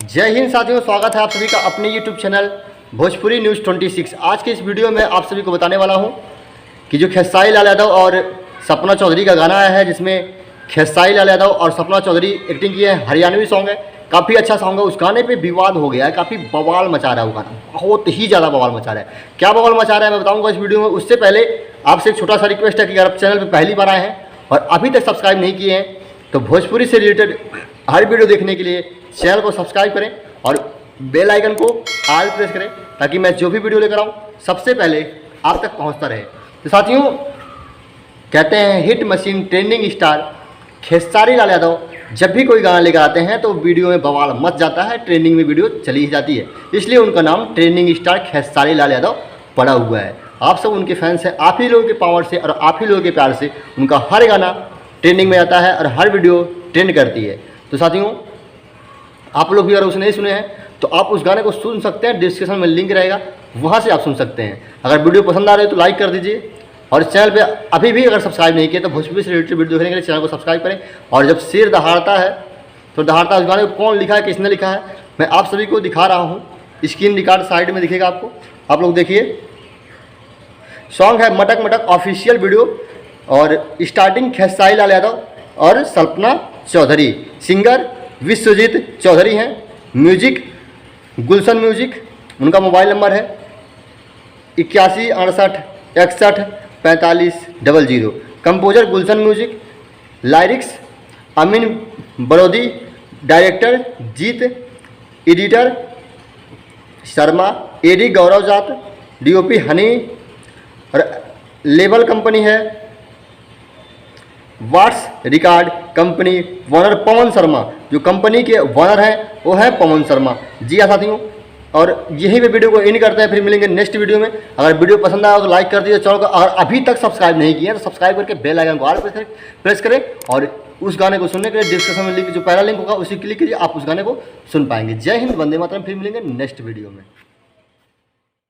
जय हिंद साथियों, स्वागत है आप सभी का अपने YouTube चैनल भोजपुरी न्यूज़ 26। आज के इस वीडियो में आप सभी को बताने वाला हूं कि जो खेसारी लाल यादव और सपना चौधरी का गाना आया है, जिसमें खेसारी लाल यादव और सपना चौधरी एक्टिंग की है। हरियाणवी सॉन्ग है, काफ़ी अच्छा सॉन्ग है। उस गाने पे विवाद हो गया है, काफ़ी बवाल मचा रहा है वो गाना, बहुत ही ज़्यादा बवाल मचा रहा है। क्या बवाल मचा रहा है मैं बताऊँगा इस वीडियो में। उससे पहले आपसे एक छोटा सा रिक्वेस्ट है कि अगर आप चैनल पर पहली बार आए हैं और अभी तक सब्सक्राइब नहीं किए हैं तो भोजपुरी से रिलेटेड हर वीडियो देखने के लिए चैनल को सब्सक्राइब करें और बेल आइकन को ऑल प्रेस करें, ताकि मैं जो भी वीडियो लेकर आऊँ सबसे पहले आप तक पहुँचता रहे। तो साथियों, कहते हैं hit machine trending star Khesari Lal Yadav जब भी कोई गाना लेकर आते हैं तो वीडियो में बवाल मच जाता है, ट्रेंडिंग में वीडियो चली ही जाती है। इसलिए उनका नाम ट्रेंडिंग स्टार खेसारी लाल यादव पड़ा हुआ है। आप सब उनके फैंस हैं, आप ही लोगों के पावर से और आप ही लोगों के प्यार से उनका हर गाना ट्रेंडिंग में आता है और हर वीडियो ट्रेंड करती है। तो साथियों, आप लोग भी अगर उसे नहीं सुने हैं तो आप उस गाने को सुन सकते हैं, डिस्क्रिप्शन में लिंक रहेगा, वहाँ से आप सुन सकते हैं। अगर वीडियो पसंद आ रही है तो लाइक कर दीजिए और चैनल पे अभी भी अगर सब्सक्राइब नहीं किया तो भोजपुरी से रिलेटेड वीडियो देखने के लिए चैनल को सब्सक्राइब करें। और जब शेर दहाड़ता है तो दहाड़ता उस गाने को कौन लिखा है, किसने लिखा है, मैं आप सभी को दिखा रहा हूँ। स्क्रीन रिकॉर्ड साइड में दिखेगा आपको, आप लोग देखिए। सॉन्ग है मटक मटक ऑफिशियल वीडियो और स्टार्टिंग खेसारी लाल यादव और सपना चौधरी, सिंगर विश्वजीत चौधरी हैं, म्यूजिक गुलशन म्यूजिक। उनका मोबाइल नंबर है 81 68 61 45 00। कंपोजर गुलशन म्यूजिक, लाइरिक्स अमीन बरोदी, डायरेक्टर जीत, एडिटर शर्मा, एडी गौरव जाट, डीओपी हनी और लेबल कंपनी है watts record company. Warner Pawan Sharma, जो कंपनी के वॉनर हैं वो है पवन शर्मा। जी हाँ साथियों, और यही पे वीडियो को इन करते हैं, फिर मिलेंगे नेक्स्ट वीडियो में। अगर वीडियो पसंद आया तो लाइक कर दीजिए चैनल को, अगर अभी तक सब्सक्राइब नहीं किया तो सब्सक्राइब करके बेल आइकन को ऑल प्रेस करें और उस गाने को सुनने के लिए डिस्क्रिप्शन में लिंक, जो पहला लिंक होगा उसी क्लिक कीजिए, आप उस गाने को सुन पाएंगे। जय हिंद, वंदे मातरम। फिर मिलेंगे नेक्स्ट वीडियो में।